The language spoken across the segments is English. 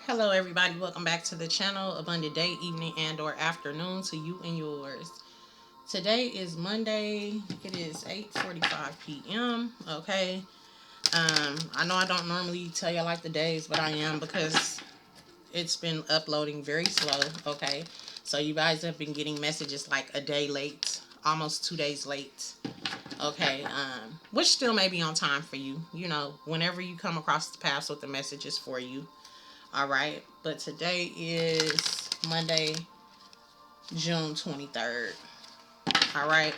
Hello everybody, welcome back to the channel. Abundant day, evening and or afternoon to you and yours. Today is Monday. It is 8:45 p.m. Okay. I know I don't normally tell you like the days, but I am because it's been uploading very slow. Okay. So you guys have been getting messages like a day late, almost 2 days late. Okay. Which still may be on time for you. You know, whenever you come across the paths with the messages for you. All right, but today is Monday, June 23rd. All right,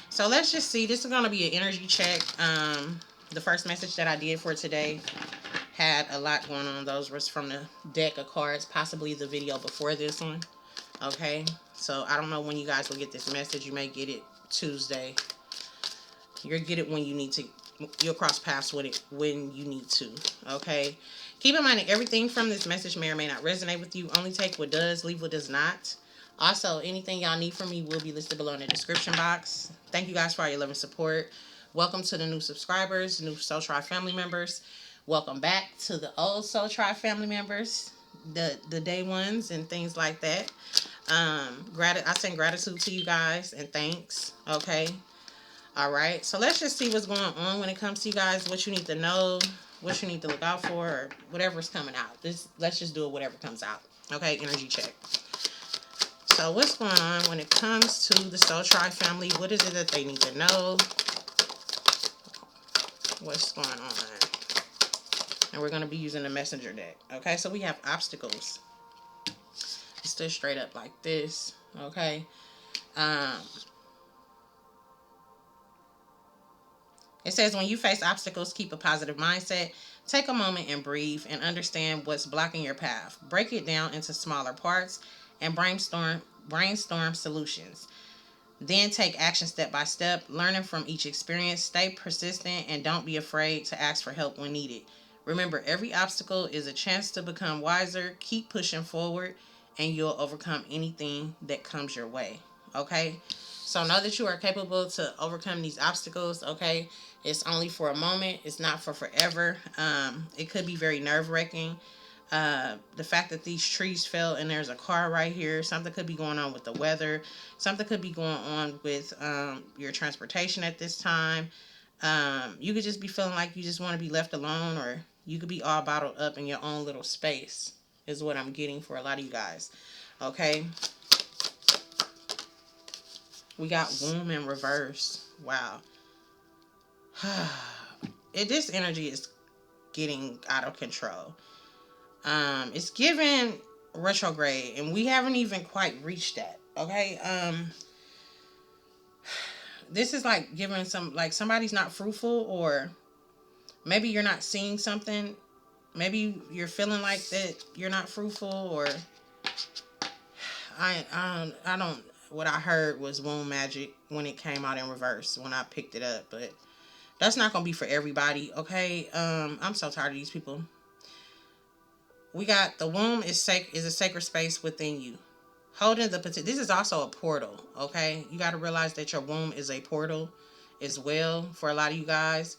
so let's just see. This is going to be an energy check. The first message that I did for today had a lot going on. Those was from the deck of cards, possibly the video before this one. Okay, so I don't know when you guys will get this message. You may get it Tuesday. You'll get it when you need to. You'll cross paths with it when you need to. Okay. Keep in mind that everything from this message may or may not resonate with you. Only take what does, leave what does not. Also, anything y'all need from me will be listed below in the description box. Thank you guys for all your love and support. Welcome to the new subscribers, new Soul Tribe family members. Welcome back to the old Soul Tribe family members, the day ones and things like that. I send gratitude to you guys and thanks. Okay. All right, so let's just see what's going on when it comes to you guys, what you need to know, what you need to look out for, or whatever's coming out. Let's just do it, whatever comes out. Okay, energy check. So what's going on when it comes to the Soul Tribe family? What is it that they need to know? What's going on? And we're going to be using the messenger deck. Okay, so we have obstacles. It's just straight up like this. Okay. It says when you face obstacles, keep a positive mindset. Take a moment and breathe and understand what's blocking your path. Break it down into smaller parts and brainstorm solutions. Then take action step by step, learning from each experience. Stay persistent and don't be afraid to ask for help when needed. Remember, every obstacle is a chance to become wiser. Keep pushing forward and you'll overcome anything that comes your way. Okay? So know that you are capable to overcome these obstacles. Okay? It's only for a moment. It's not for forever. It could be very nerve-wracking. The fact that these trees fell and there's a car right here. Something could be going on with the weather. Something could be going on with your transportation at this time. You could just be feeling like you just want to be left alone, or you could be all bottled up in your own little space, is what I'm getting for a lot of you guys. Okay. We got womb in reverse. Wow. This energy is getting out of control. It's giving retrograde, and we haven't even quite reached that. Okay. This is like giving like somebody's not fruitful, or maybe you're not seeing something. Maybe you're feeling like that you're not fruitful, or I don't. What I heard was womb magic when it came out in reverse when I picked it up, but that's not gonna be for everybody. Okay. I'm so tired of these people. We got the womb is a sacred space within you. Holding the potential. This is also a portal. Okay, you got to realize that your womb is a portal as well for a lot of you guys.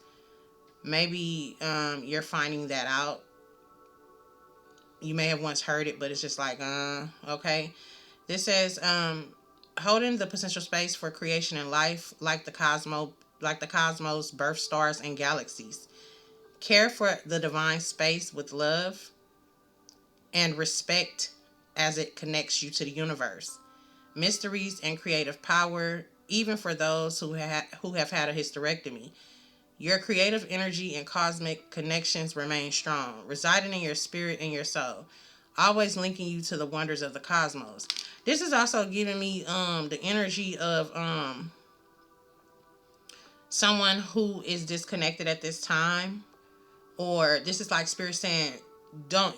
Maybe you're finding that out. You may have once heard it, but it's just like okay. This says holding the potential space for creation and life, like the cosmos, birth stars, and galaxies. Care for the divine space with love and respect as it connects you to the universe. Mysteries and creative power, even for those who have had a hysterectomy. Your creative energy and cosmic connections remain strong, residing in your spirit and your soul, always linking you to the wonders of the cosmos. This is also giving me the energy of someone who is disconnected at this time, or this is like spirit saying, don't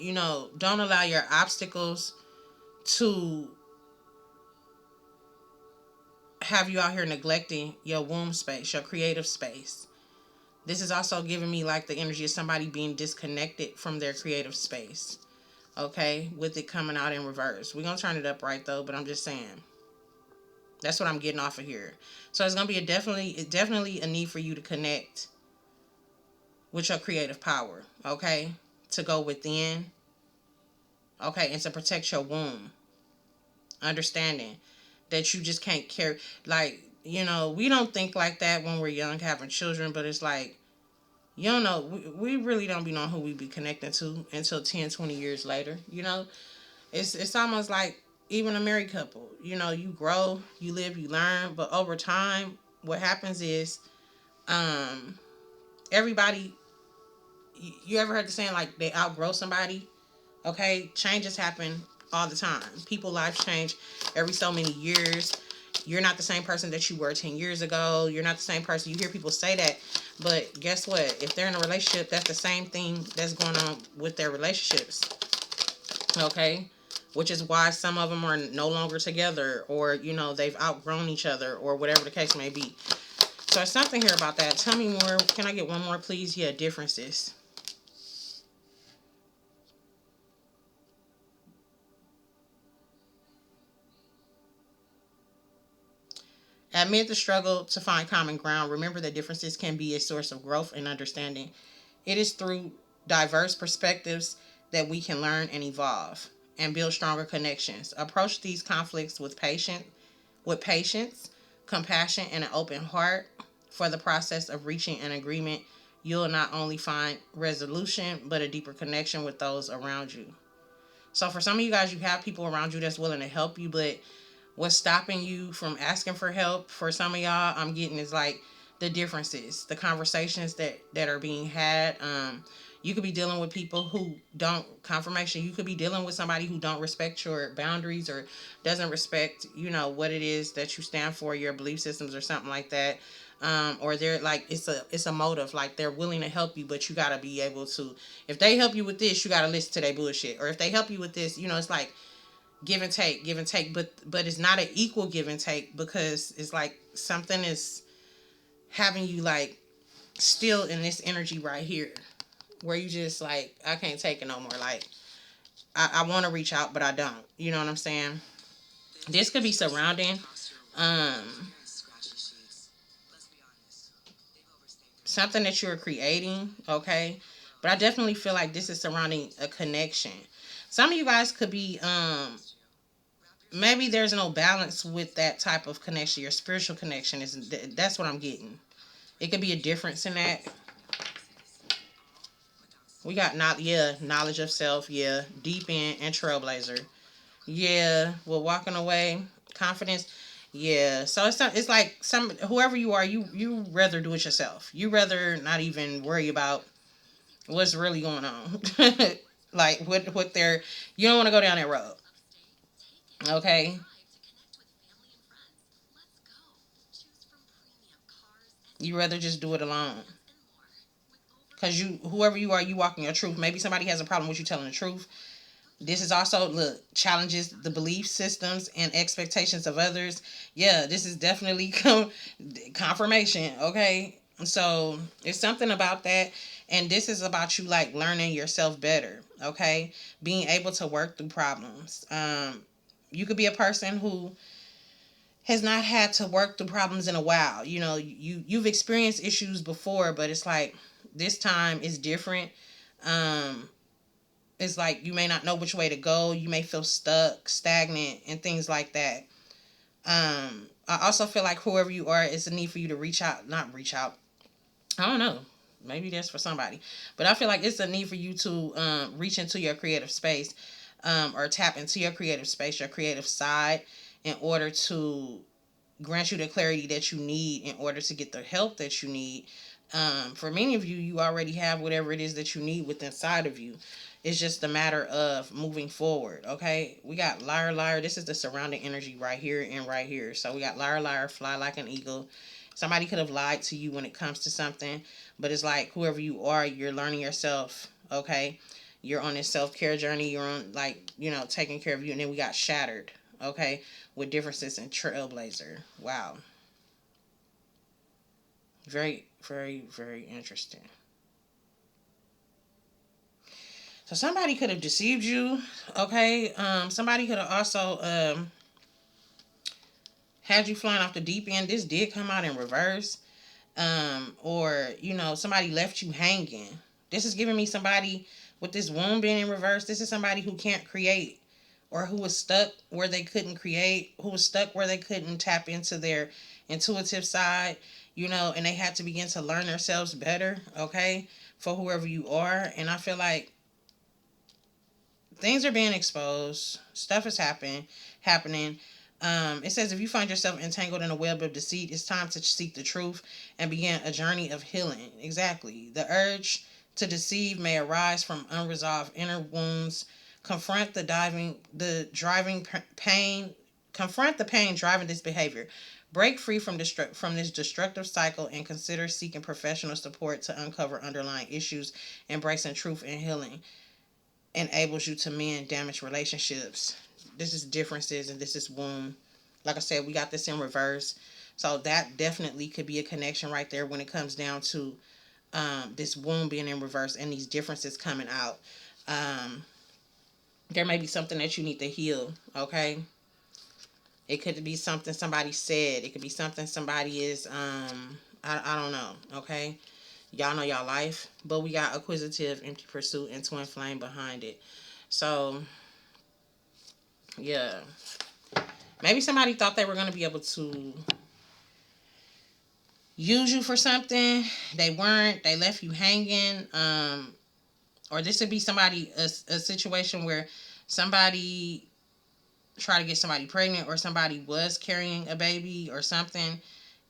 allow your obstacles to have you out here neglecting your womb space, your creative space. This is also giving me like the energy of somebody being disconnected from their creative space. Okay, with it coming out in reverse. We're gonna turn it up right though, but I'm just saying. That's what I'm getting off of here. So it's gonna be definitely a need for you to connect with your creative power. Okay, to go within Okay, and to protect your womb. Understanding that you just can't carry, like, we don't think like that when we're young having children, but it's like, we really don't be knowing who we be connecting to until 10, 20 years later. It's almost like even a married couple. You grow, you live, you learn, but over time, what happens is, um, everybody. You ever heard the saying like they outgrow somebody? Okay, changes happen all the time. People lives change every so many years. You're not the same person that you were 10 years ago. You're not the same person. You hear people say that, but guess what? If they're in a relationship, that's the same thing that's going on with their relationships. Okay, which is why some of them are no longer together, or they've outgrown each other, or whatever the case may be. So there's something here about that. Tell me more. Can I get one more, please? Yeah, differences. Amid the struggle to find common ground, remember that differences can be a source of growth and understanding. It is through diverse perspectives that we can learn and evolve and build stronger connections. Approach these conflicts with patience, compassion, and an open heart. For the process of reaching an agreement, you'll not only find resolution, but a deeper connection with those around you. So for some of you guys, you have people around you that's willing to help you, but what's stopping you from asking for help, for some of y'all, I'm getting, is like the differences, the conversations that are being had. You could be dealing with people who don't, confirmation, you could be dealing with somebody who don't respect your boundaries, or doesn't respect what it is that you stand for, your belief systems, or something like that. Or they're like, it's a motive, like they're willing to help you, but you got to be able to, if they help you with this, you got to listen to their bullshit. Or if they help you with this, it's like give and take, but it's not an equal give and take, because it's like something is having you like still in this energy right here, where you just like, I can't take it no more. Like, I want to reach out, but I don't. You know what I'm saying? This could be surrounding um something that you're creating, okay? But I definitely feel like this is surrounding a connection. Some of you guys could be maybe there's no balance with that type of connection. Your spiritual connection is, that's what I'm getting. It could be a difference in that. We got, not, yeah, knowledge of self, yeah, deep in, and trailblazer, yeah. We're walking away, confidence, yeah. So it's like, some, whoever you are, you rather do it yourself. You rather not even worry about what's really going on. Like what they're, you don't want to go down that road. Okay, you rather just do it alone. Because whoever you are, you walking your truth. Maybe somebody has a problem with you telling the truth. This is also, look, challenges the belief systems and expectations of others. Yeah, this is definitely confirmation. Okay, so it's something about that, and this is about you like learning yourself better. Okay, being able to work through problems. You could be a person who has not had to work through problems in a while. You've experienced issues before, but it's like this time is different. Um, it's like you may not know which way to go. You may feel stuck, stagnant, and things like that. I also feel like whoever you are, it's a need for you to reach out, not reach out. I don't know. Maybe that's for somebody, but I feel like it's a need for you to reach into your creative space, or tap into your creative space, your creative side, in order to grant you the clarity that you need in order to get the help that you need. For many of you, you already have whatever it is that you need within inside of you. It's just a matter of moving forward. Okay, we got liar, liar. This is the surrounding energy right here and right here. So we got liar, liar, fly like an eagle. Somebody could have lied to you when it comes to something, but it's like whoever you are, you're learning yourself. Okay, you're on this self care journey. You're on, like, taking care of you. And then we got shattered. Okay, with differences in trailblazer. Wow, very, very, very interesting. So somebody could have deceived you. Okay, somebody could have also had you flying off the deep end. This did come out in reverse. Or somebody left you hanging. This is giving me somebody With this womb being in reverse, this is somebody who can't create, or who was stuck where they couldn't create, who was stuck where they couldn't tap into their intuitive side, and they had to begin to learn themselves better, okay, for whoever you are. And I feel like things are being exposed, stuff is happening. It says if you find yourself entangled in a web of deceit, it's time to seek the truth and begin a journey of healing. Exactly. The urge to deceive may arise from unresolved inner wounds. Confront the driving pain. Confront the pain driving this behavior. Break free from this destructive cycle and consider seeking professional support to uncover underlying issues, embracing truth and healing enables you to mend damaged relationships. This is differences and this is womb. Like I said, we got this in reverse. So that definitely could be a connection right there when it comes down to this womb being in reverse and these differences coming out. Um, there may be something that you need to heal, okay? It could be something somebody said. It could be something somebody is, I don't know, okay? Y'all know y'all life. But we got acquisitive, empty pursuit, and twin flame behind it. So, yeah. Maybe somebody thought they were going to be able to use you for something. They weren't. They left you hanging. Or this would be a situation where somebody tried to get somebody pregnant, or somebody was carrying a baby or something.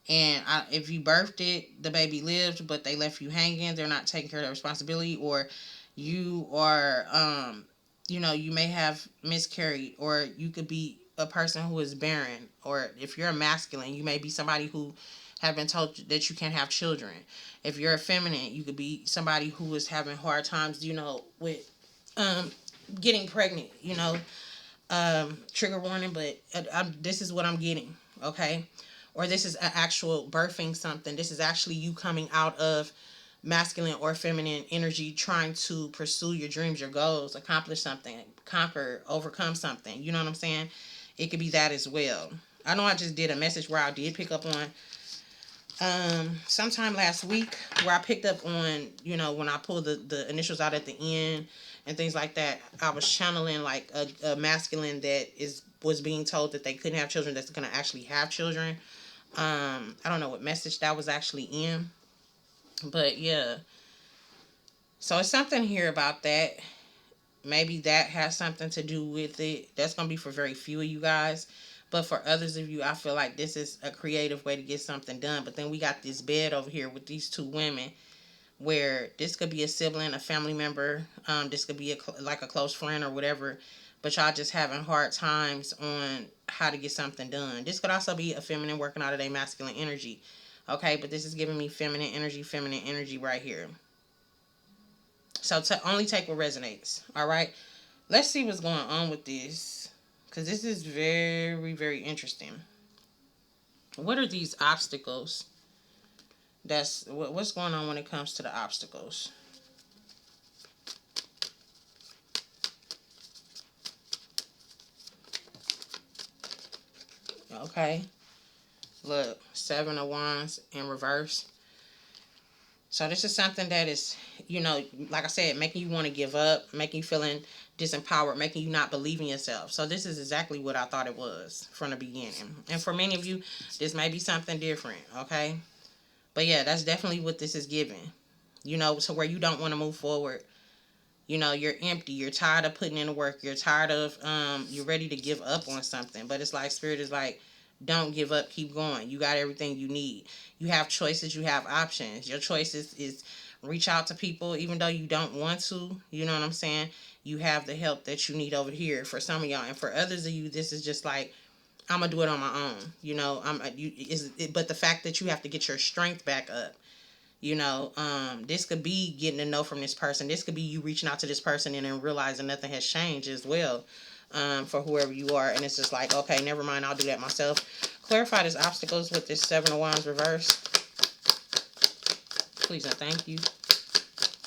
And if you birthed it, the baby lived, but they left you hanging. They're not taking care of that responsibility. Or you are, you may have miscarried, or you could be a person who is barren. Or if you're a masculine, you may be somebody who have been told that you can't have children. If you're a feminine, you could be somebody who is having hard times, with getting pregnant. Trigger warning, but this is what I'm getting, okay? Or this is an actual birthing something. This is actually you coming out of masculine or feminine energy, trying to pursue your dreams, your goals, accomplish something, conquer, overcome something. You know what I'm saying? It could be that as well. I know I just did a message where I did pick up on sometime last week, where I picked up on, when I pulled the initials out at the end and things like that. I was channeling like a masculine that was being told that they couldn't have children, that's going to actually have children. I don't know what message that was actually in, but yeah. So it's something here about that. Maybe that has something to do with it. That's going to be for very few of you guys. But for others of you, I feel like this is a creative way to get something done. But then we got this bed over here with these two women, where this could be a sibling, a family member. This could be like a close friend or whatever. But y'all just having hard times on how to get something done. This could also be a feminine working out of their masculine energy. Okay, but this is giving me feminine energy right here. So only take what resonates. All right. Let's see what's going on with this, because this is very, very interesting. What are these obstacles? What's going on when it comes to the obstacles. Okay. Look, 7 of Wands in reverse. So this is something that is, like I said, making you want to give up, making you feeling disempowered, making you not believe in yourself. So this is exactly what I thought it was from the beginning. And for many of you, this may be something different, okay? But yeah, that's definitely what this is giving. So where you don't want to move forward. You're empty. You're tired of putting in the work. You're tired of, you're ready to give up on something. But it's like, Spirit is like, don't give up. Keep going. You got everything you need. You have choices. You have options. Your choices is reach out to people even though you don't want to. You know what I'm saying? You have the help that you need over here for some of y'all. And for others of you, this is just like, I'm going to do it on my own. But the fact that you have to get your strength back up. This could be getting to know from this person. This could be you reaching out to this person and then realizing nothing has changed as well, for whoever you are. And it's just like, okay, never mind, I'll do that myself. Clarify these obstacles with this 7 of Wands reverse. Please and thank you.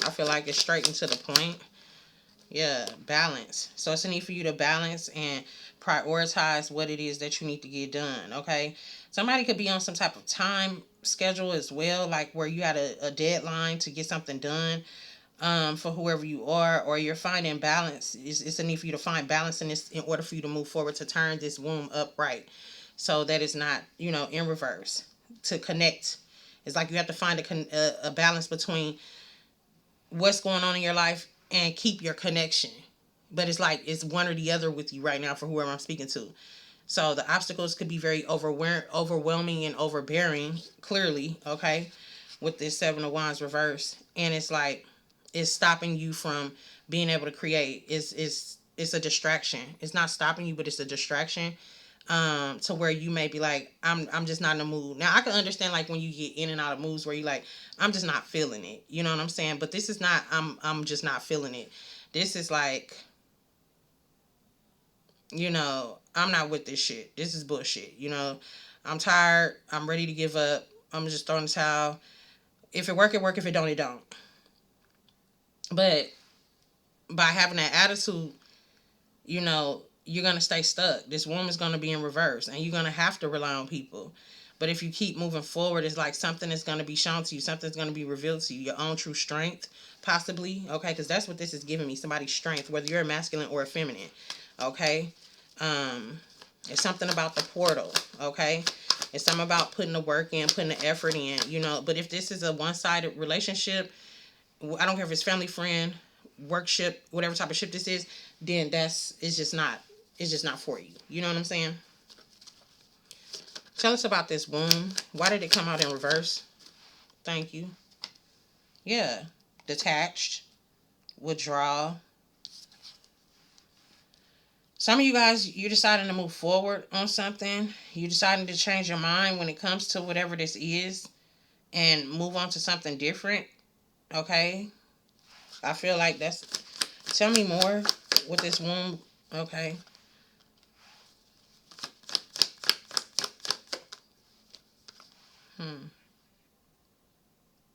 I feel like it's straight and to the point. Yeah, balance. So it's a need for you to balance and prioritize what it is that you need to get done, okay? Somebody could be on some type of time schedule as well, like where you had a deadline to get something done. for whoever you are, or you're finding balance. It's a need for you to find balance in this in order for you to move forward, to turn this womb upright so that it's not, in reverse, to connect. It's like you have to find a balance between what's going on in your life and keep your connection. But it's like it's one or the other with you right now for whoever I'm speaking to. So the obstacles could be very overwhelming and overbearing, clearly, okay, with this Seven of Wands reverse. And it's like it's stopping you from being able to create. It's a distraction. It's not stopping you, but it's a distraction. To where you may be like, I'm just not in the mood. Now I can understand like when you get in and out of moods where you like, I'm just not feeling it. You know what I'm saying? But this is not I'm just not feeling it. This is like, I'm not with this shit. This is bullshit. I'm tired. I'm ready to give up. I'm just throwing the towel. If it work, it work. If it don't, it don't. But by having that attitude, you're gonna stay stuck. This woman's gonna be in reverse, and you're gonna have to rely on people. But if you keep moving forward, it's like something is gonna be shown to you. Something's gonna be revealed to you. Your own true strength, possibly. Okay, because that's what this is giving me. Somebody's strength, whether you're a masculine or a feminine. Okay. Um, it's something about the portal. Okay. It's something about putting the work in, putting the effort in. But if this is a one-sided relationship, I don't care if it's family, friend, workship, whatever type of ship this is, then it's just not for you. You know what I'm saying? Tell us about this womb. Why did it come out in reverse? Thank you. Yeah. Detached. Withdrawal. Some of you guys, you're deciding to move forward on something. You're deciding to change your mind when it comes to whatever this is and move on to something different. Okay? I feel like that's... Tell me more with this womb. Okay. Hmm.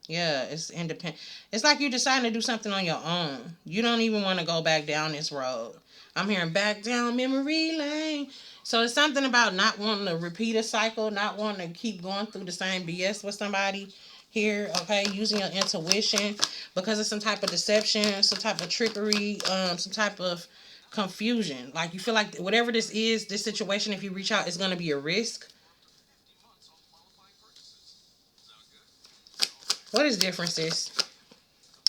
Yeah, it's independent. It's like you're deciding to do something on your own. You don't even want to go back down this road. I'm hearing back down memory lane. So it's something about not wanting to repeat a cycle, not wanting to keep going through the same BS with somebody here, okay? Using your intuition because of some type of deception, some type of trickery, some type of confusion. Like you feel like whatever this is, this situation, if you reach out, is going to be a risk. What is differences?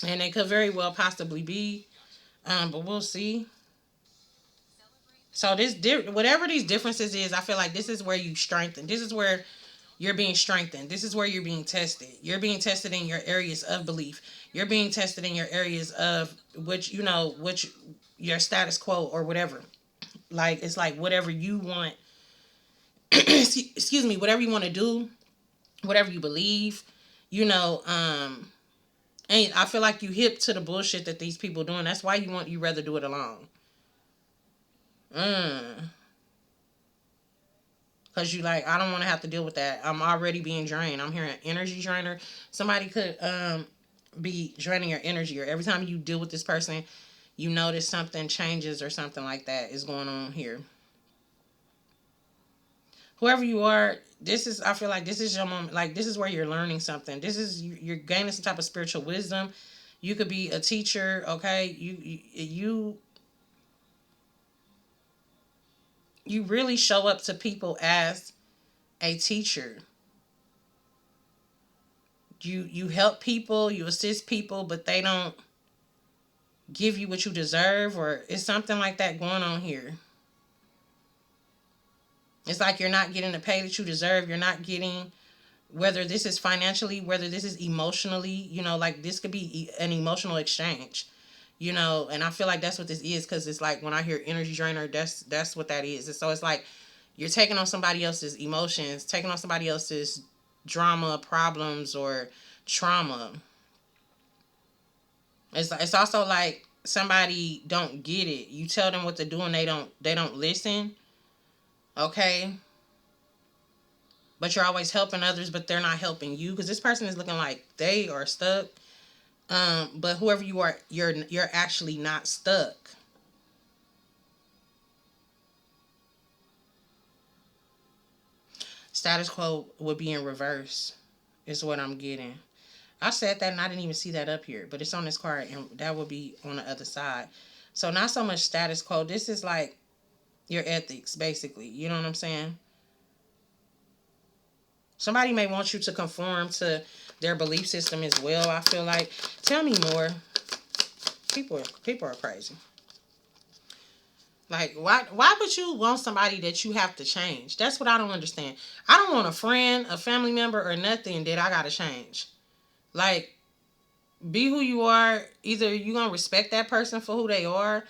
And they could very well possibly be, but we'll see. So whatever these differences is, I feel like this is where you strengthen. This is where you're being strengthened. This is where you're being tested. You're being tested in your areas of belief. You're being tested in your areas of which your status quo or whatever. Like it's like whatever you want. Excuse me. Whatever you want to do, whatever you believe. You know. And I feel like you hip to the bullshit that these people doing. That's why you rather do it alone. Mm. Cause you like, I don't want to have to deal with that. I'm already being drained. I'm hearing energy drainer. Somebody could be draining your energy, or every time you deal with this person, you notice something changes or something like that is going on here. Whoever you are, I feel like this is your moment. Like this is where you're learning something. This is you're gaining some type of spiritual wisdom. You could be a teacher, okay? You really show up to people as a teacher. You help people, you assist people, but they don't give you what you deserve, or it's something like that going on here. It's like you're not getting the pay that you deserve. You're not getting, whether this is financially, whether this is emotionally, like this could be an emotional exchange, and I feel like that's what this is, because it's like when I hear energy drainer, that's what that is. And so it's like you're taking on somebody else's emotions, taking on somebody else's drama, problems, or trauma. It's also like somebody don't get it. You tell them what to do and they don't listen. Okay? But you're always helping others, but they're not helping you, because this person is looking like they are stuck. But whoever you are, you're actually not stuck. Status quo would be in reverse, is what I'm getting. I said that and I didn't even see that up here, but it's on this card and that would be on the other side. So not so much status quo. This is like your ethics, basically. You know what I'm saying? Somebody may want you to conform to their belief system as well. I feel like. Tell me more. People are crazy. Like why would you want somebody that you have to change? That's what I don't understand. I don't want a friend, a family member, or nothing that I gotta change. Like, be who you are. Either you gonna respect that person for who they are,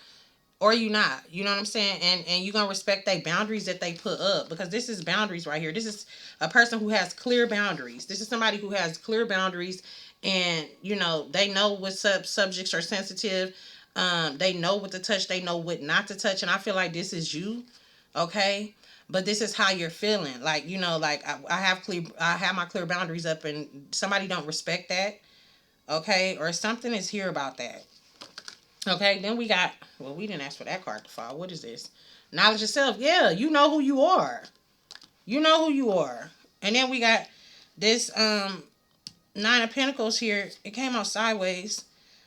or you not. You know what I'm saying? And you gonna respect their boundaries that they put up, because this is boundaries right here. This is a person who has clear boundaries. This is somebody who has clear boundaries, and they know what subjects are sensitive. They know what to touch. They know what not to touch. And I feel like this is you, okay. But this is how you're feeling. Like, like I have my clear boundaries up, and somebody don't respect that, okay, or something is here about that. Okay, then we got, well, we didn't ask for that card to fall. What is this? Knowledge of self. Yeah, you know who you are. You know who you are. And then we got this Nine of Pentacles here. It came out sideways,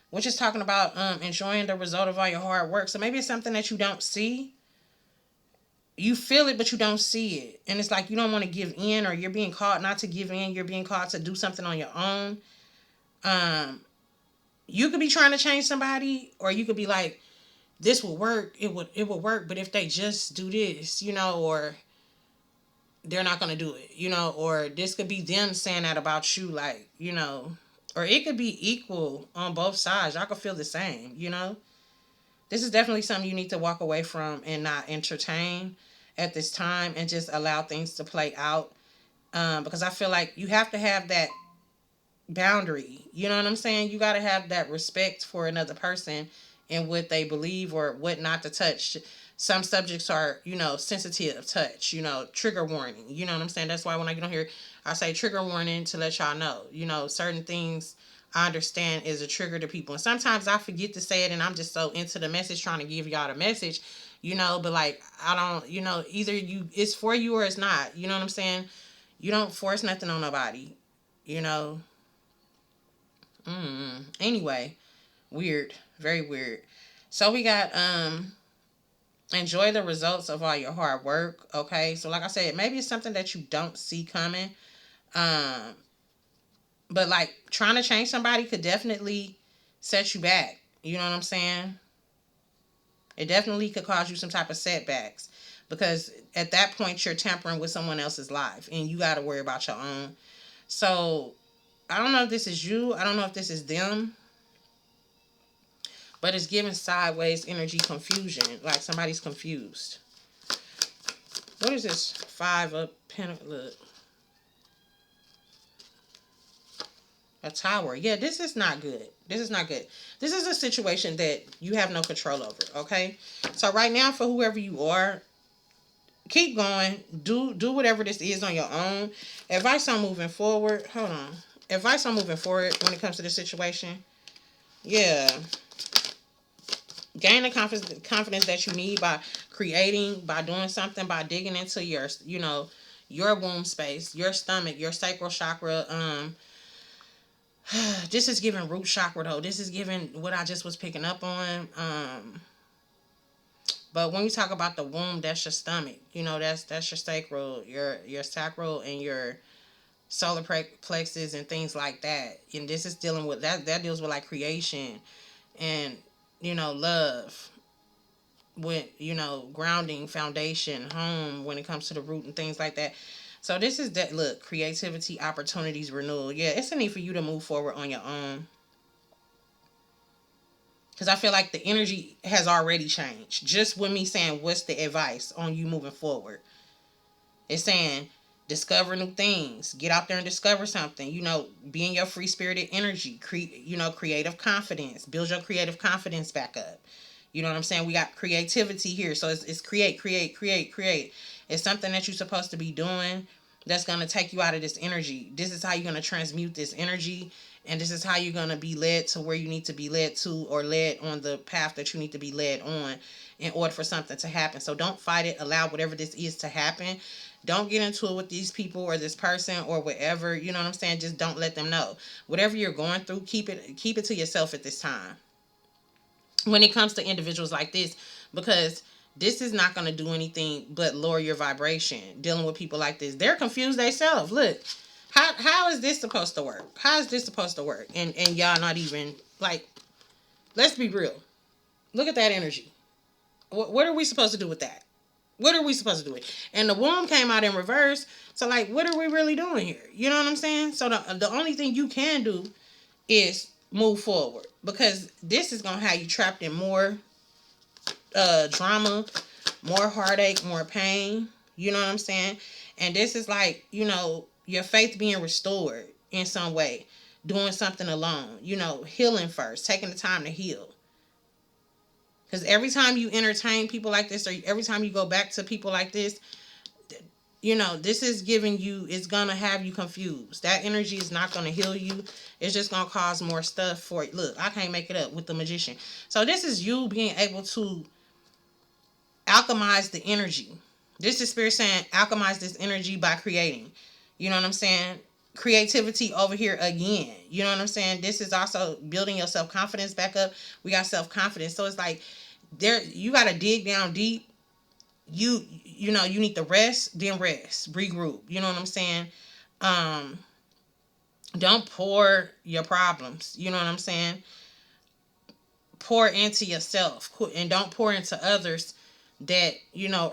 which is talking about enjoying the result of all your hard work. So maybe it's something that you don't see. You feel it, but you don't see it. And it's like you don't want to give in, or you're being called not to give in. You're being called to do something on your own. You could be trying to change somebody, or you could be like, this will work, it would work, but if they just do this, or they're not going to do it, or this could be them saying that about you, like, or it could be equal on both sides. Y'all could feel the same. This is definitely something you need to walk away from and not entertain at this time, and just allow things to play out, because I feel like you have to have that boundary. You know what I'm saying? You got to have that respect for another person and what they believe, or what not to touch. Some subjects are, sensitive touch, trigger warning. You know what I'm saying? That's why when I get on here, I say trigger warning to let y'all know. Certain things I understand is a trigger to people. And sometimes I forget to say it, and I'm just so into the message, trying to give y'all the message, but like, I don't, either it's for you or it's not. You know what I'm saying? You don't force nothing on nobody, you know. Anyway, weird, very weird. So we got enjoy the results of all your hard work. Okay, so like I said, maybe it's something that you don't see coming. Um, but like trying to change somebody could definitely set you back. You know what I'm saying? It definitely could cause you some type of setbacks, because at that point you're tampering with someone else's life, and you got to worry about your own. So I don't know if this is you. I don't know if this is them. But it's giving sideways energy confusion. Like somebody's confused. What is this? Five of Pentacles. Look. A Tower. Yeah, this is not good. This is not good. This is a situation that you have no control over. Okay? So right now, for whoever you are, keep going. Do whatever this is on your own. Advice on moving forward. Hold on. Advice on moving forward when it comes to this situation. Yeah. Gain the confidence that you need by creating, by doing something, by digging into your womb space, your stomach, your sacral chakra. This is giving root chakra though. This is giving what I just was picking up on. But when we talk about the womb, that's your stomach. That's your sacral, your sacral, and your solar plexus and things like that. And this is dealing with that deals with like creation and love, with grounding, foundation, home, when it comes to the root and things like that. So this is that, look, creativity, opportunities, renewal. Yeah, it's a need for you to move forward on your own, because I feel like the energy has already changed just with me saying what's the advice on you moving forward. It's saying discover new things, get out there and discover something, be in your free spirited energy, creative confidence, build your creative confidence back up. You know what I'm saying? We got creativity here. So it's create, create, create, create. It's something that you're supposed to be doing that's going to take you out of this energy. This is how you're going to transmute this energy And this is how you're going to be led to where you need to be led to, or led on the path that you need to be led on in order for something to happen. So don't fight it. Allow whatever this is to happen. Don't get into it with these people or this person or whatever. You know what I'm saying? Just don't let them know. Whatever you're going through, keep it to yourself at this time. When it comes to individuals like this, because this is not going to do anything but lower your vibration. Dealing with people like this, they're confused themselves. Look, how is this supposed to work? How is this supposed to work? And y'all not even like. Let's be real. Look at that energy. What are we supposed to do with that? What are we supposed to do with it? And the womb came out in reverse. So like, what are we really doing here? You know what I'm saying? So the only thing you can do is move forward, because this is gonna have you trapped in more drama, more heartache, more pain. You know what I'm saying? And this is like, your faith being restored in some way, doing something alone, healing first, taking the time to heal. Because every time you entertain people like this, or every time you go back to people like this, this is giving you, it's going to have you confused. That energy is not going to heal you. It's just going to cause more stuff for it. Look, I can't make it up with the magician. So this is you being able to alchemize the energy. This is spirit saying alchemize this energy by creating. You know what I'm saying? Creativity over here again. You know what I'm saying? This is also building your self-confidence back up. We got self-confidence. So it's like, you got to dig down deep. You need to rest, then rest, regroup. You know what I'm saying? Um, don't pour your problems. You know what I'm saying? Pour into yourself, and don't pour into others that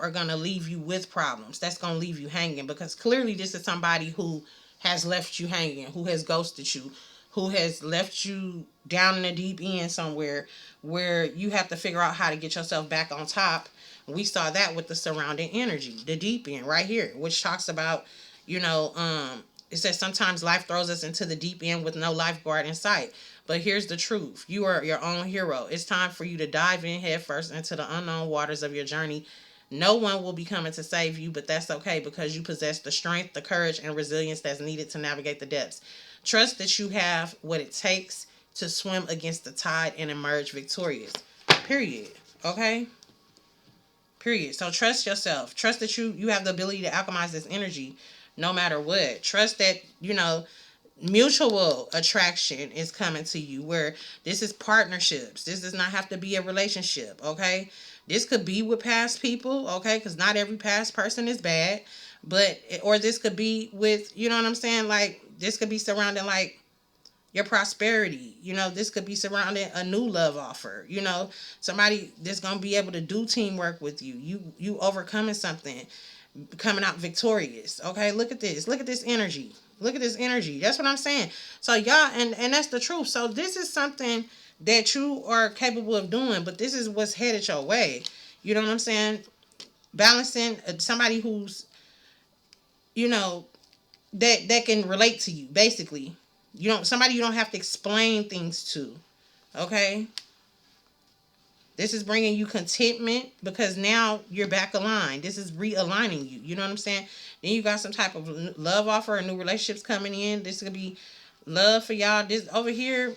are going to leave you with problems. That's going to leave you hanging, because clearly this is somebody who has left you hanging, who has ghosted you, who has left you down in the deep end somewhere, where you have to figure out how to get yourself back on top. We saw that with the surrounding energy, the deep end right here, which talks about, it says sometimes life throws us into the deep end with no lifeguard in sight. But here's the truth. You are your own hero. It's time for you to dive in headfirst into the unknown waters of your journey. No one will be coming to save you, but that's okay, because you possess the strength, the courage, and resilience that's needed to navigate the depths. Trust that you have what it takes to swim against the tide and emerge victorious. Period. Okay? Period. So trust yourself. Trust that you have the ability to alchemize this energy no matter what. Trust that, mutual attraction is coming to you, where this is partnerships. This does not have to be a relationship, okay? This could be with past people, okay? Because not every past person is bad. But, or this could be with, you know what I'm saying? Like, this could be surrounding, like, your prosperity. This could be surrounding a new love offer. Somebody that's gonna be able to do teamwork with you. You overcoming something, coming out victorious. Okay, look at this. Look at this energy. Look at this energy. That's what I'm saying. So y'all, and that's the truth. So this is something that you are capable of doing, but this is what's headed your way. You know what I'm saying? Balancing somebody who's, you know, that can relate to you, basically. Somebody you don't have to explain things to. Okay? This is bringing you contentment, because now you're back aligned. This is realigning you. You know what I'm saying? Then you got some type of love offer or new relationships coming in. This could be love for y'all. This over here,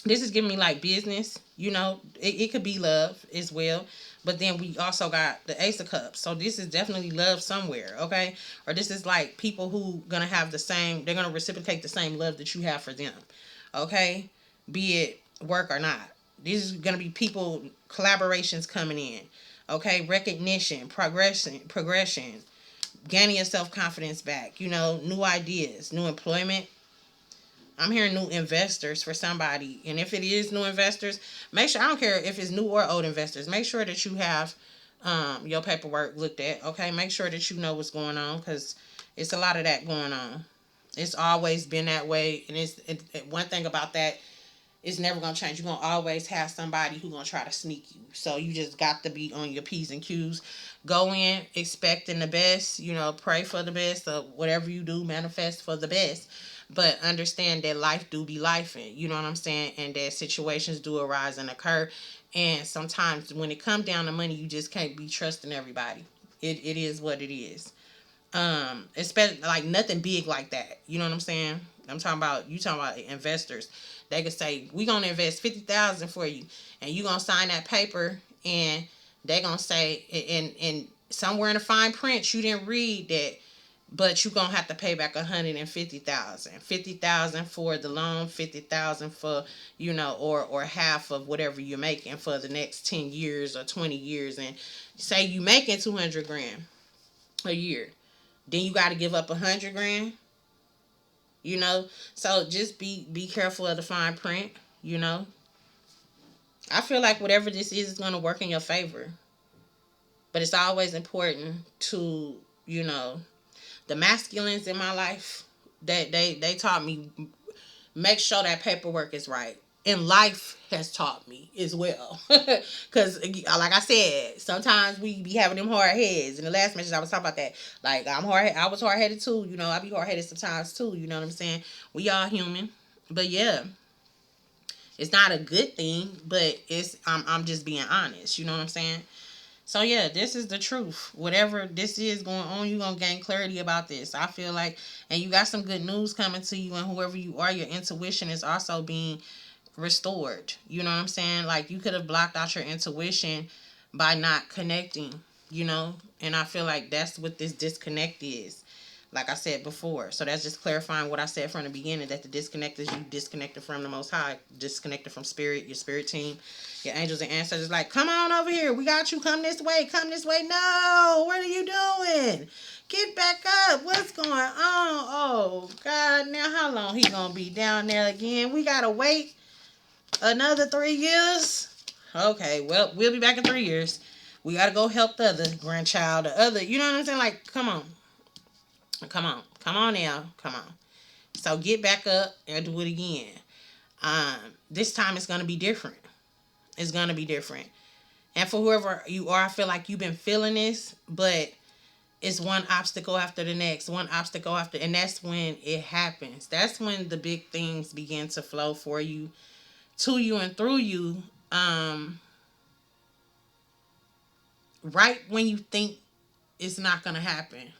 this is giving me like business. It could be love as well. But then we also got the Ace of Cups. So this is definitely love somewhere, okay? Or this is like people who gonna have the same, they're gonna reciprocate the same love that you have for them. Okay? Be it work or not. These is gonna be people, collaborations coming in. Okay, recognition, progression, gaining your self-confidence back, new ideas, new employment. I'm hearing new investors for somebody. And if it is new investors, make sure, I don't care if it's new or old investors, make sure that you have your paperwork looked at. Okay, make sure that you know what's going on, because it's a lot of that going on. It's always been that way. And one thing about that, it's never going to change. You're going to always have somebody who's going to try to sneak you. So you just got to be on your P's and Q's. Go in expecting the best, pray for the best, or whatever you do, manifest for the best. But understand that life do be lifing, you know what I'm saying? And that situations do arise and occur. And sometimes when it comes down to money, you just can't be trusting everybody. It is what it is. Especially like nothing big like that. You know what I'm saying? I'm talking about, you talking about investors. They could say, we gonna invest 50,000 for you, and you gonna sign that paper, and they gonna say, in somewhere in the fine print you didn't read that, but you gonna have to pay back 150,000, 50,000 for the loan, 50,000 for, or half of whatever you're making for the next 10 years or 20 years. And say you making 200 grand a year, then you got to give up 100 grand. So just be careful of the fine print. you know I feel like whatever this is going to work in your favor, but it's always important to, the masculines in my life, that they taught me, make sure that paperwork is right. And life has taught me as well. Because, like I said, sometimes we be having them hard heads. In the last message, I was talking about that. Like, I was hard headed too. I be hard headed sometimes too. You know what I'm saying? We all human. But yeah, it's not a good thing, but I'm just being honest. You know what I'm saying? So yeah, this is the truth. Whatever this is going on, you're going to gain clarity about this. I feel like, and you got some good news coming to you, and whoever you are, your intuition is also being restored. You know what I'm saying? Like, you could have blocked out your intuition by not connecting, and I feel like that's what this disconnect is. Like I said before. So that's just clarifying what I said from the beginning, that the disconnect is you disconnected from the Most High, disconnected from spirit, your spirit team, your angels and ancestors. Like, come on over here. We got you. Come this way. Come this way. No. What are you doing? Get back up. What's going on? Oh, God. Now, how long he going to be down there again? We got to wait another 3 years? Okay. Well, we'll be back in 3 years. We got to go help the other grandchild, the other. You know what I'm saying? Like, come on. Come on. Come on now. Come on. So get back up and do it again. This time it's going to be different. It's going to be different. And for whoever you are, I feel like you've been feeling this, but it's one obstacle after the next, one obstacle after, and that's when it happens. That's when the big things begin to flow for you, to you, and through you. Right when you think it's not going to happen.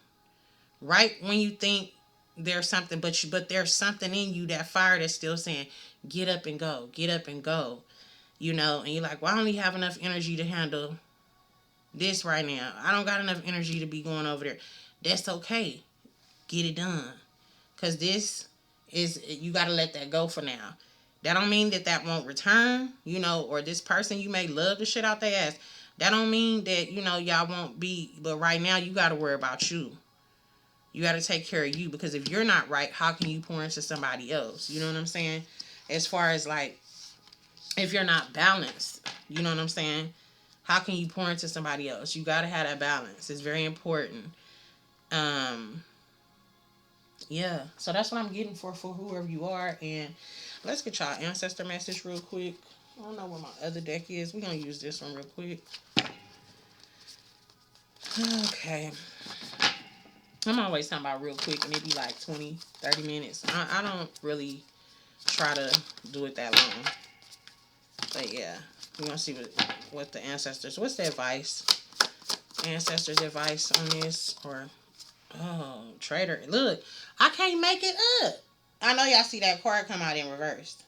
Right when you think there's something, but there's something in you, that fire that's still saying, get up and go, get up and go. And you're like, well, I only have enough energy to handle this right now. I don't got enough energy to be going over there. That's okay. Get it done. Because this is, you got to let that go for now. That don't mean that won't return, or this person, you may love the shit out their ass. That don't mean that, y'all won't be, but right now you got to worry about you. You got to take care of you, because if you're not right, how can you pour into somebody else? You know what I'm saying? As far as like, if you're not balanced, you know what I'm saying? How can you pour into somebody else? You got to have that balance. It's very important. Yeah. So that's what I'm getting for whoever you are. And let's get y'all ancestor message real quick. I don't know where my other deck is. We're going to use this one real quick. Okay. I'm always talking about real quick, and it be like 20, 30 minutes. I don't really try to do it that long. But yeah, we're going to see what the ancestors, what's the advice? Ancestors' advice on this, or, oh, trader. Look, I can't make it up. I know y'all see that card come out in reverse.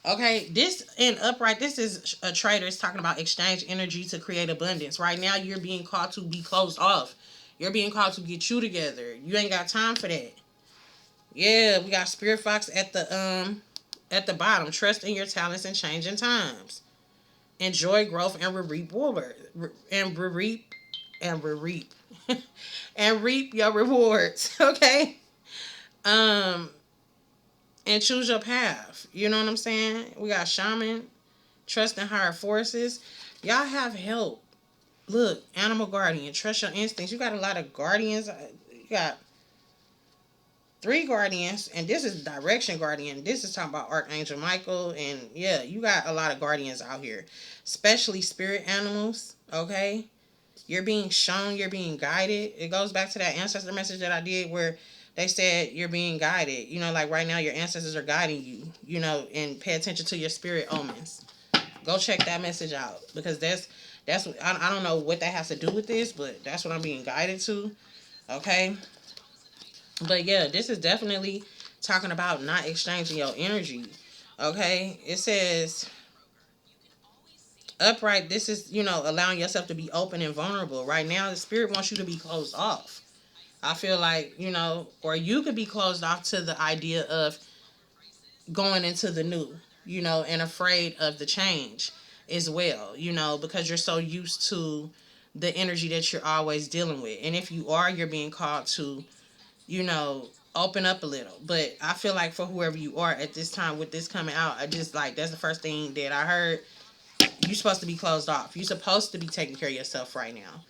Okay, this in upright, this is a trader. It's talking about exchange energy to create abundance. Right now, you're being called to be closed off. You're being called to get you together. You ain't got time for that. Yeah, we got Spirit Fox at the bottom. Trust in your talents and changing times. Enjoy growth and reap and reap your rewards. Okay. And choose your path. You know what I'm saying? We got Shaman. Trust in higher forces. Y'all have help. Look, animal guardian, trust your instincts. You got a lot of guardians. You got 3 guardians, and this is direction guardian. This is talking about Archangel Michael, and yeah, you got a lot of guardians out here, especially spirit animals. Okay, you're being shown, you're being guided. It goes back to that ancestor message that I did where they said you're being guided. Like right now, your ancestors are guiding you. And pay attention to your spirit omens. Go check that message out, because that's I don't know what that has to do with this, but that's what I'm being guided to. Okay. But yeah, this is definitely talking about not exchanging your energy. Okay, it says upright. This is, allowing yourself to be open and vulnerable. Right now, the spirit wants you to be closed off. I feel like, or you could be closed off to the idea of going into the new, and afraid of the change as well, because you're so used to the energy that you're always dealing with. And if you are, you're being called to, you know, open up a little. But I feel like for whoever you are at this time with this coming out, I just like that's the first thing that I heard. You're supposed to be closed off. You're supposed to be taking care of yourself right now.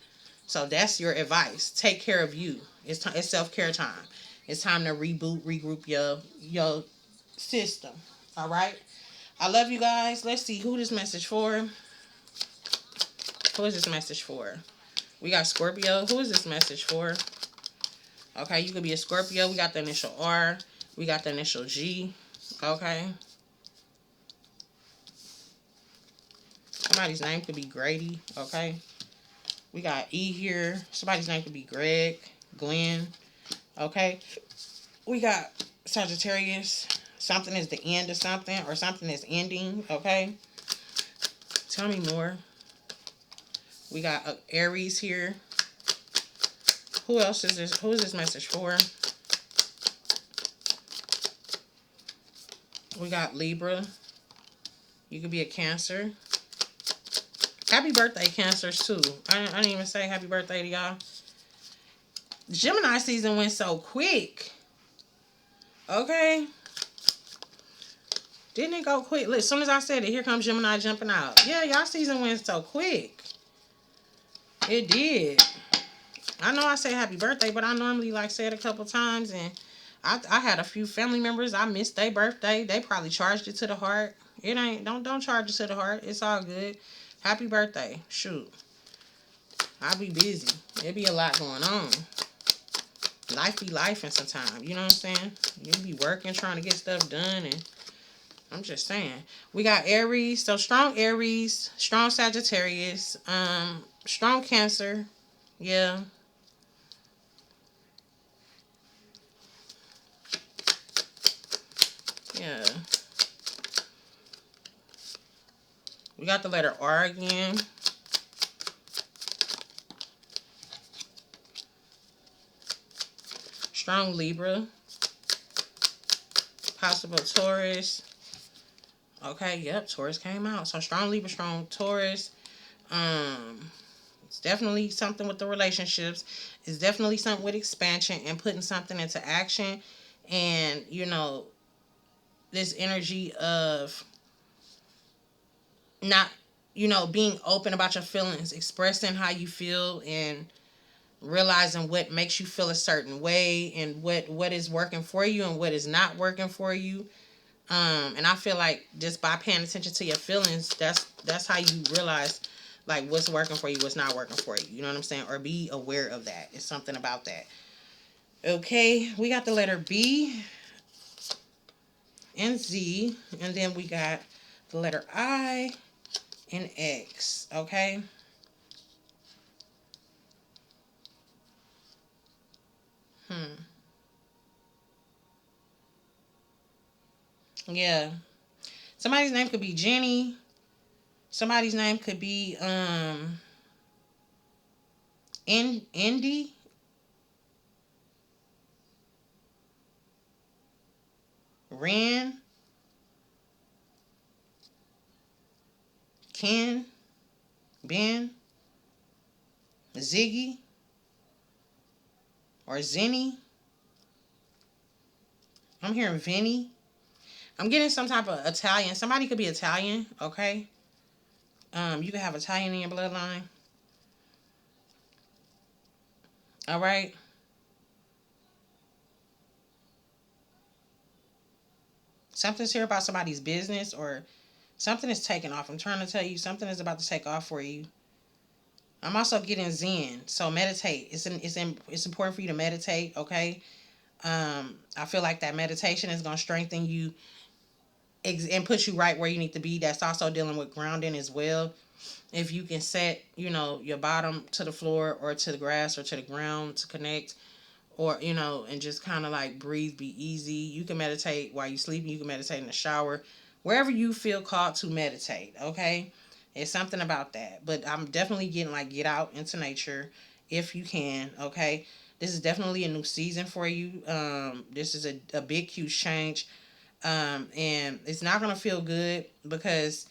So that's your advice. Take care of you. It's self care time. It's time to reboot, regroup your system. All right. I love you guys. Let's see who this message for. Who is this message for? We got Scorpio. Who is this message for? Okay, you could be a Scorpio. We got the initial R. We got the initial G. Okay. Somebody's name could be Grady. Okay. We got E here. Somebody's name could be Greg, Glenn. Okay. We got Sagittarius. Something is the end of something or something is ending. Okay. Tell me more. We got Aries here. Who else is this? Who is this message for? We got Libra. You could be a Cancer. Happy birthday, Cancers, too. I didn't even say happy birthday to y'all. Gemini season went so quick. Okay. Didn't it go quick? Look, as soon as I said it, here comes Gemini jumping out. Yeah, y'all season went so quick. It did. I know I say happy birthday, but I normally like say it a couple times, and I had a few family members. I missed their birthday. They probably charged it to the heart. It ain't don't charge it to the heart. It's all good. Happy birthday. Shoot. I'll be busy. It be a lot going on. Life be life and sometimes. You know what I'm saying? You be working, trying to get stuff done, and I'm just saying. We got Aries. So strong Aries, strong Sagittarius, strong Cancer. Yeah. Yeah. We got the letter R again. Strong Libra. Possible Taurus. Okay, yep, Taurus came out. So strong Libra, strong Taurus. It's definitely something with the relationships. It's definitely something with expansion and putting something into action. And, this energy of not, being open about your feelings, expressing how you feel, and realizing what makes you feel a certain way, and what is working for you and what is not working for you. And I feel like just by paying attention to your feelings, that's how you realize like what's working for you, what's not working for you. You know what I'm saying? Or be aware of that. It's something about that. Okay, we got the letter B and Z, and then we got the letter I and X. Okay. Yeah. Somebody's name could be Jenny. Somebody's name could be Indy, Ren, Ken, Ben, Ziggy, or Zenny. I'm hearing Vinny. I'm getting some type of Italian. Somebody could be Italian, okay? You could have Italian in your bloodline. All right. Something's here about somebody's business or something is taking off. I'm trying to tell you something is about to take off for you. I'm also getting Zen. So meditate. It's important for you to meditate, okay? I feel like that meditation is going to strengthen you and put you right where you need to be. That's also dealing with grounding as well. If you can set, your bottom to the floor or to the grass or to the ground to connect, or and just kind of like breathe, be easy. You can meditate while you sleeping, you can meditate in the shower, wherever you feel called to meditate. Okay, it's something about that. But I'm definitely getting like get out into nature if you can. Okay, this is definitely a new season for you. This is a big huge change. And it's not gonna feel good because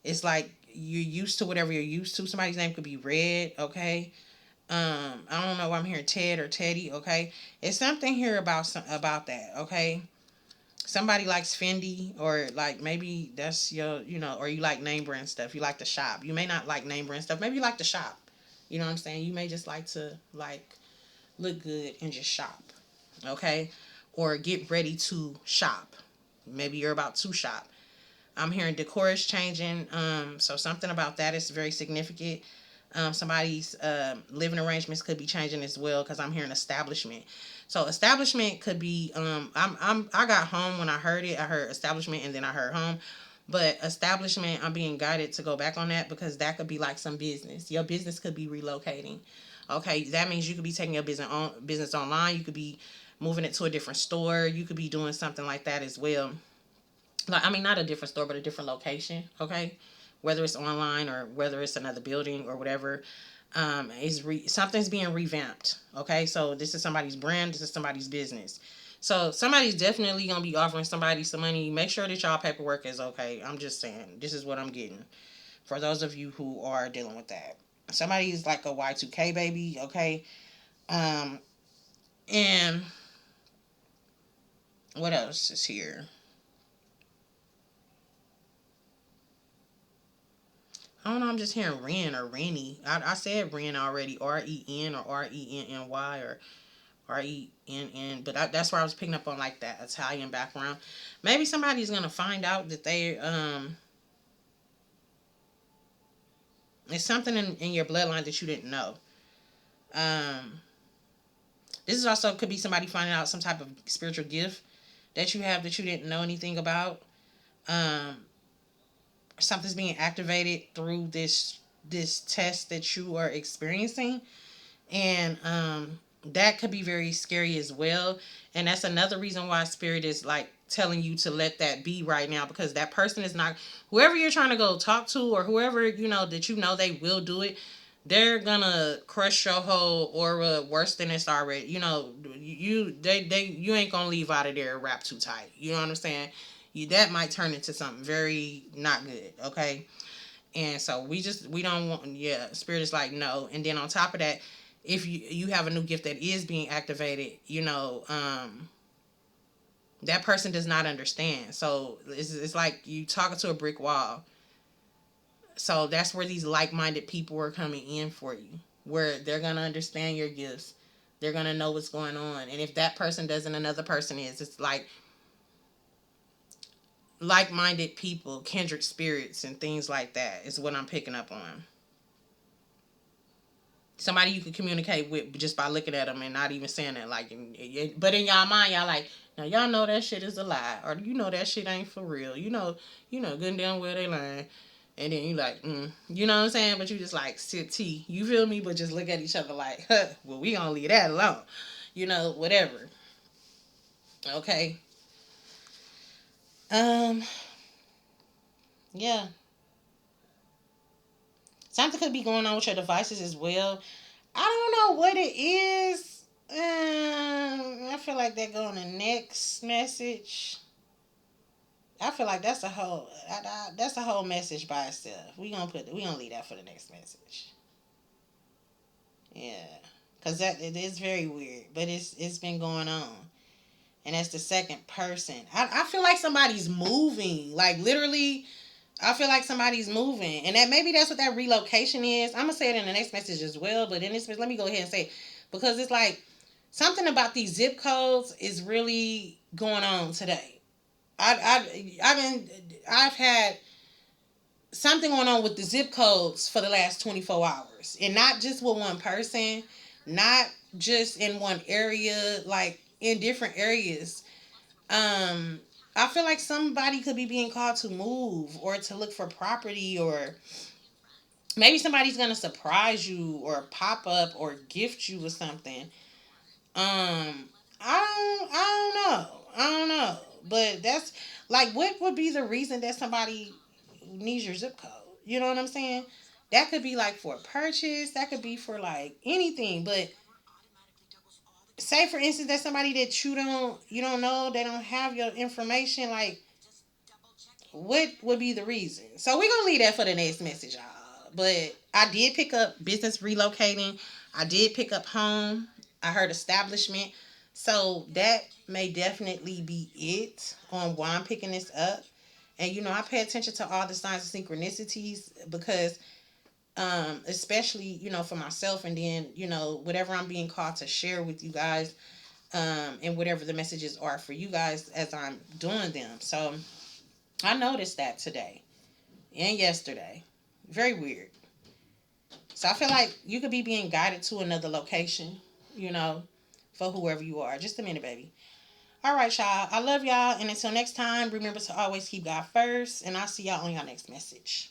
it's like you're used to whatever you're used to. Somebody's name could be Red. Okay, I don't know why I'm hearing Ted or Teddy. Okay, it's something here about that. Okay, somebody likes Fendi, or like maybe that's your, or you like name brand stuff. You like to shop. You may not like name brand stuff. Maybe you like to shop. You know what I'm saying? You may just like to like look good and just shop. Okay, or get ready to shop. Maybe you're about to shop. I'm hearing decor is changing. So something about that is very significant. Somebody's living arrangements could be changing as well because I'm hearing establishment. So establishment could be I got home when I heard it. I heard establishment and then I heard home. But establishment, I'm being guided to go back on that because that could be like some business. Your business could be relocating. Okay, that means you could be taking your business online. You could be moving it to a different store. You could be doing something like that as well. Like, I mean, not a different store, but a different location. Okay, whether it's online or whether it's another building or whatever, something's being revamped. Okay, so this is somebody's brand. This is somebody's business. So somebody's definitely gonna be offering somebody some money. Make sure that y'all paperwork is okay. I'm just saying, this is what I'm getting for those of you who are dealing with that. Somebody's like a Y2K baby. Okay, um, and what else is here? I don't know. I'm just hearing Ren or Rennie. I said Ren already. Ren or Renny or Renn. But that's where I was picking up on like that Italian background. Maybe somebody's gonna find out that they it's something in your bloodline that you didn't know. Um, this is also could be somebody finding out some type of spiritual gift that you have that you didn't know anything about. Um, Something's being activated through this test that you are experiencing, and that could be very scary as well. And that's another reason why spirit is like telling you to let that be right now, because that person is not, whoever you're trying to go talk to, or whoever that they will do it. They're gonna crush your whole aura worse than it's already. You ain't gonna leave out of there wrapped too tight. You know what I'm saying? That might turn into something very not good. Okay, and so we don't want, yeah, spirit is like no. And then on top of that, if you have a new gift that is being activated, that person does not understand. So it's like you talking to a brick wall. So that's where these like-minded people are coming in for you, where they're going to understand your gifts. They're going to know what's going on. And if that person doesn't, another person is. It's like like-minded people, kindred spirits and things like that is what I'm picking up on. Somebody you can communicate with just by looking at them and not even saying that. Like, but in y'all mind, y'all like, now y'all know that shit is a lie, or that shit ain't for real. Good and damn well they lying, and then you like, you know what I'm saying? But you just like sip tea, you feel me? But just look at each other like, huh, well, we gonna leave that alone, whatever. Okay. Um. Yeah. Something could be going on with your devices as well. I don't know what it is. I feel like they go on the next message. I feel like that's a whole message by itself. We gonna leave that for the next message. Yeah, cause that it is very weird, but it's been going on, and that's the second person. I feel like somebody's moving, like literally. I feel like somebody's moving, and that maybe that's what that relocation is. I'm gonna say it in the next message as well, but in this, let me go ahead and say it, because it's like something about these zip codes is really going on today. I've had something going on with the zip codes for the last 24 hours, and not just with one person, not just in one area, like in different areas. um I feel like somebody could be being called to move or to look for property, or maybe somebody's gonna surprise you or pop up or gift you with something. I don't know. But that's like, what would be the reason that somebody needs your zip code? You know what I'm saying? That could be like for a purchase. That could be for like anything. But say for instance that somebody that you don't know, they don't have your information. Like, what would be the reason? So we're gonna leave that for the next message, y'all. But I did pick up business relocating. I did pick up home. I heard establishment. So that may definitely be it on why I'm picking this up. And I pay attention to all the signs of synchronicities because especially, for myself, and then, whatever I'm being called to share with you guys, and whatever the messages are for you guys as I'm doing them. So I noticed that today and yesterday. Very weird. So I feel like you could be being guided to another location, you know, for whoever you are. Just a minute, baby. All right, y'all. I love y'all. And until next time, remember to always keep God first. And I'll see y'all on your next message.